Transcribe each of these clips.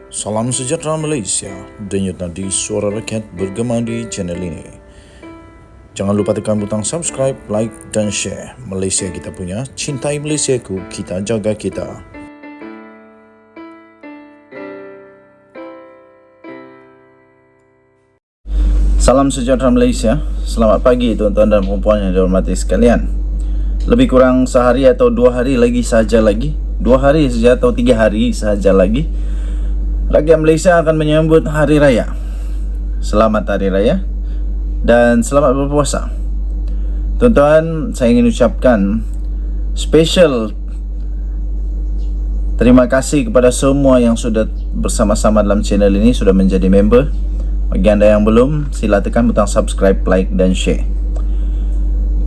Salam sejahtera Malaysia, denyut nadi suara rakyat bergema di channel ini. Jangan lupa tekan butang subscribe, like dan share. Malaysia kita punya, cintai Malaysiaku, kita jaga kita. Salam sejahtera Malaysia. Selamat pagi tuan-tuan dan puan yang dihormati sekalian. Lebih kurang sehari atau 2 hari lagi sahaja lagi. 2 hari saja atau 3 hari sahaja lagi, rakyat Malaysia akan menyambut Hari Raya. Selamat Hari Raya dan selamat berpuasa. Tuan-tuan, saya ingin ucapkan special terima kasih kepada semua yang sudah bersama-sama dalam channel ini, sudah menjadi member. Bagi anda yang belum, sila tekan butang subscribe, like dan share.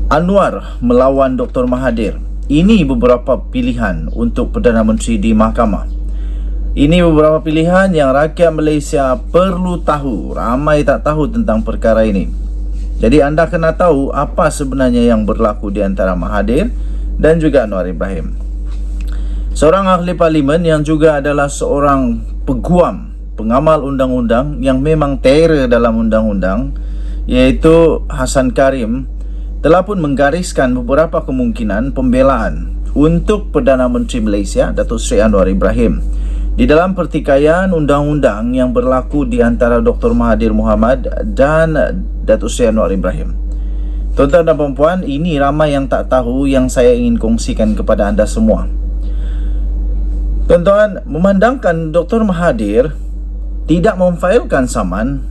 Anwar melawan Dr. Mahathir. Ini beberapa pilihan untuk Perdana Menteri di mahkamah. Ini beberapa pilihan yang rakyat Malaysia perlu tahu. Ramai tak tahu tentang perkara ini. Jadi anda kena tahu apa sebenarnya yang berlaku di antara Mahathir dan juga Anwar Ibrahim. Seorang ahli parlimen yang juga adalah seorang peguam, pengamal undang-undang yang memang terror dalam undang-undang, iaitu Hassan Karim, telah pun menggariskan beberapa kemungkinan pembelaan untuk Perdana Menteri Malaysia, Datuk Seri Anwar Ibrahim, di dalam pertikaian undang-undang yang berlaku di antara Dr. Mahathir Mohamad dan Datuk Seri Anwar Ibrahim. Tuan-tuan dan puan-puan, ini ramai yang tak tahu yang saya ingin kongsikan kepada anda semua. Tuan-tuan, memandangkan Dr. Mahathir tidak memfailkan saman,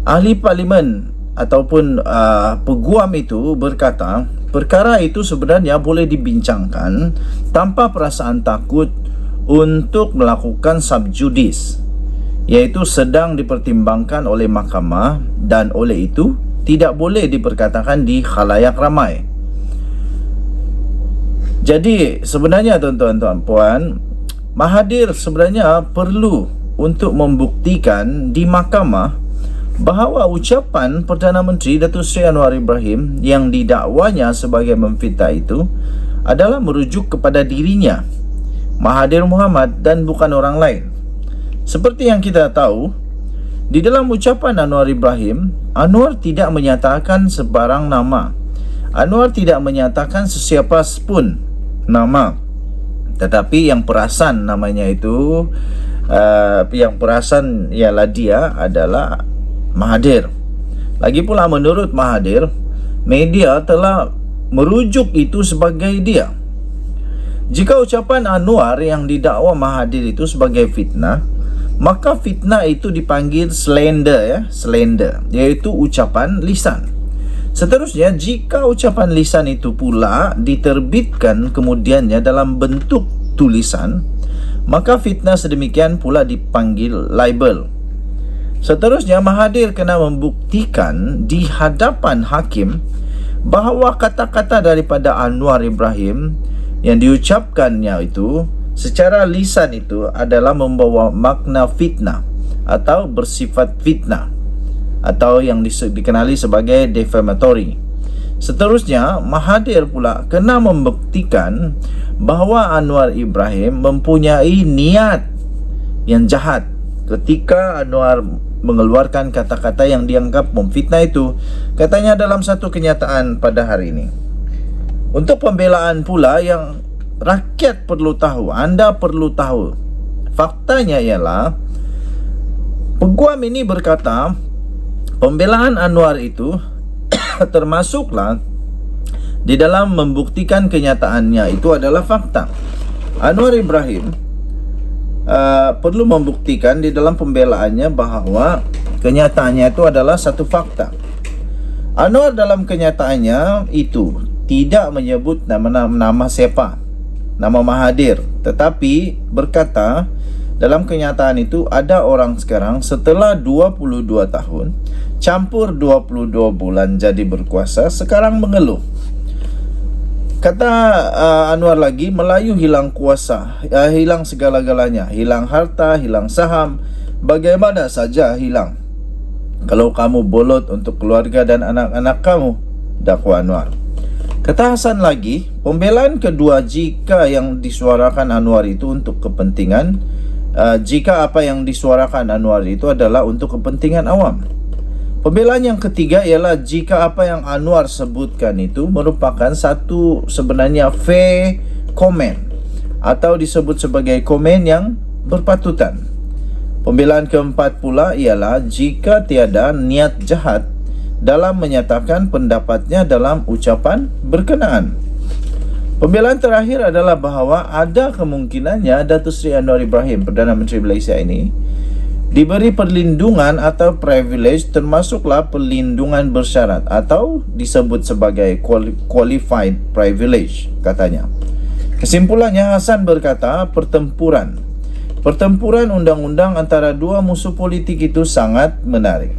ahli parlimen ataupun peguam itu berkata perkara itu sebenarnya boleh dibincangkan tanpa perasaan takut untuk melakukan subjudis, iaitu sedang dipertimbangkan oleh mahkamah dan oleh itu tidak boleh diperkatakan di khalayak ramai. Jadi sebenarnya tuan-tuan dan puan, Mahathir sebenarnya perlu untuk membuktikan di mahkamah bahawa ucapan Perdana Menteri Datuk Seri Anwar Ibrahim yang didakwanya sebagai memfitnah itu adalah merujuk kepada dirinya, Mahathir Mohamad, dan bukan orang lain. Seperti yang kita tahu, di dalam ucapan Anwar Ibrahim, Anwar tidak menyatakan sebarang nama. Anwar tidak menyatakan sesiapa pun nama. Tetapi yang perasan namanya itu, yang perasan ialah dia adalah Mahathir. Lagi pula menurut Mahathir, media telah merujuk itu sebagai dia. Jika ucapan Anwar yang didakwa Mahathir itu sebagai fitnah, maka fitnah itu dipanggil slander, slander, iaitu ucapan lisan. Seterusnya, jika ucapan lisan itu pula diterbitkan kemudiannya dalam bentuk tulisan, maka fitnah sedemikian pula dipanggil libel. Seterusnya, Mahathir kena membuktikan di hadapan hakim bahawa kata-kata daripada Anwar Ibrahim yang diucapkannya itu secara lisan itu adalah membawa makna fitnah atau bersifat fitnah atau yang dikenali sebagai defamatory. Seterusnya, Mahathir pula kena membuktikan bahawa Anwar Ibrahim mempunyai niat yang jahat ketika Anwar mengeluarkan kata-kata yang dianggap memfitnah itu, katanya dalam satu kenyataan pada hari ini. Untuk pembelaan pula yang rakyat perlu tahu, anda perlu tahu, faktanya ialah peguam ini berkata pembelaan Anwar itu termasuklah di dalam membuktikan kenyataannya itu adalah fakta. Anwar Ibrahim perlu membuktikan di dalam pembelaannya bahawa kenyataannya itu adalah satu fakta. Anwar dalam kenyataannya itu tidak menyebut nama siapa, nama Mahathir, tetapi berkata dalam kenyataan itu ada orang sekarang setelah 22 tahun campur 22 bulan jadi berkuasa sekarang mengeluh. Kata Anwar lagi, Melayu hilang kuasa, hilang segala-galanya, hilang harta, hilang saham, bagaimana saja hilang kalau kamu bolot untuk keluarga dan anak-anak kamu, dakwa Anwar. Kata Hassan lagi, pembelaan kedua jika yang disuarakan Anwar itu untuk kepentingan jika apa yang disuarakan Anwar itu adalah untuk kepentingan awam. Pembelaan yang ketiga ialah jika apa yang Anwar sebutkan itu merupakan satu sebenarnya fair comment atau disebut sebagai komen yang berpatutan. Pembelaan keempat pula ialah jika tiada niat jahat dalam menyatakan pendapatnya dalam ucapan berkenaan. Pembelaan terakhir adalah bahawa ada kemungkinannya Datuk Seri Anwar Ibrahim, Perdana Menteri Malaysia ini, diberi perlindungan atau privilege, termasuklah perlindungan bersyarat atau disebut sebagai qualified privilege, katanya. Kesimpulannya, Hassan berkata pertempuran undang-undang antara dua musuh politik itu sangat menarik.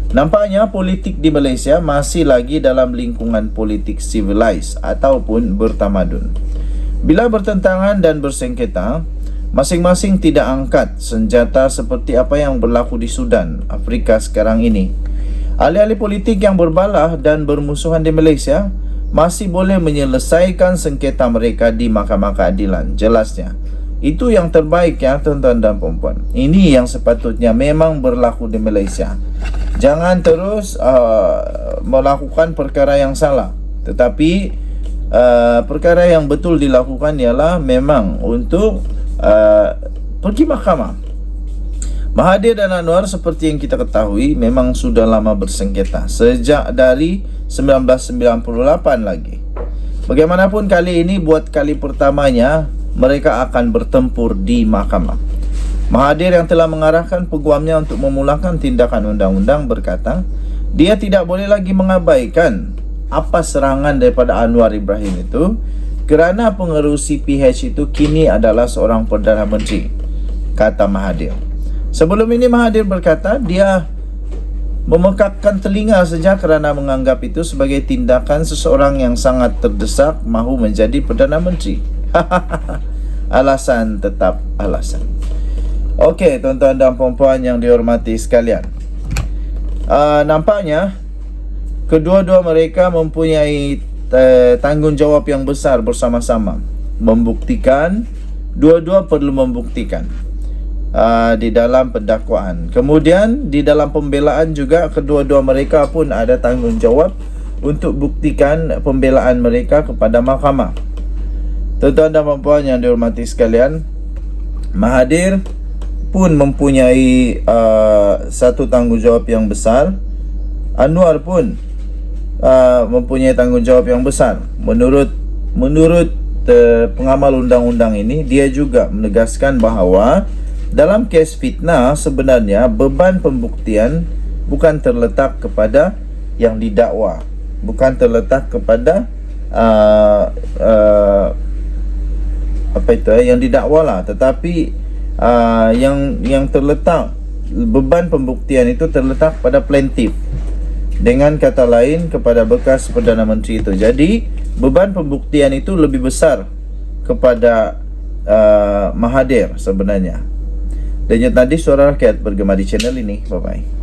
Nampaknya politik di Malaysia masih lagi dalam lingkungan politik civilized ataupun bertamadun. Bila bertentangan dan bersengketa, masing-masing tidak angkat senjata seperti apa yang berlaku di Sudan, Afrika sekarang ini. Ahli-ahli politik yang berbalah dan bermusuhan di Malaysia masih boleh menyelesaikan sengketa mereka di Mahkamah Keadilan, jelasnya. Itu yang terbaik ya tuan-tuan dan puan-puan. Ini yang sepatutnya memang berlaku di Malaysia. Jangan terus melakukan perkara yang salah, tetapi perkara yang betul dilakukan ialah memang untuk pergi mahkamah. Mahathir dan Anwar seperti yang kita ketahui memang sudah lama bersengketa, sejak dari 1998 lagi. Bagaimanapun kali ini buat kali pertamanya mereka akan bertempur di mahkamah. Mahathir yang telah mengarahkan peguamnya untuk memulakan tindakan undang-undang berkata, dia tidak boleh lagi mengabaikan apa serangan daripada Anwar Ibrahim itu kerana pengerusi PH itu kini adalah seorang Perdana Menteri, kata Mahathir. Sebelum ini Mahathir berkata dia memekakkan telinga saja kerana menganggap itu sebagai tindakan seseorang yang sangat terdesak mahu menjadi Perdana Menteri. Alasan tetap alasan. Okey, tuan-tuan dan puan-puan yang dihormati sekalian, nampaknya kedua-dua mereka mempunyai tanggungjawab yang besar bersama-sama. Dua-dua perlu membuktikan di dalam pendakwaan. Kemudian di dalam pembelaan juga kedua-dua mereka pun ada tanggungjawab untuk buktikan pembelaan mereka kepada mahkamah. Tuan-tuan dan puan-puan yang dihormati sekalian, Mahathir pun mempunyai satu tanggungjawab yang besar. Anwar pun mempunyai tanggungjawab yang besar. Menurut pengamal undang-undang ini, dia juga menegaskan bahawa dalam kes fitnah sebenarnya beban pembuktian bukan terletak kepada yang didakwa, bukan terletak kepada yang didakwa lah, tetapi yang terletak beban pembuktian itu terletak pada plaintiff, dengan kata lain kepada bekas Perdana Menteri itu. Jadi beban pembuktian itu lebih besar kepada Mahathir sebenarnya. Dan tadi Suara Rakyat bergema di channel ini. Bye bye.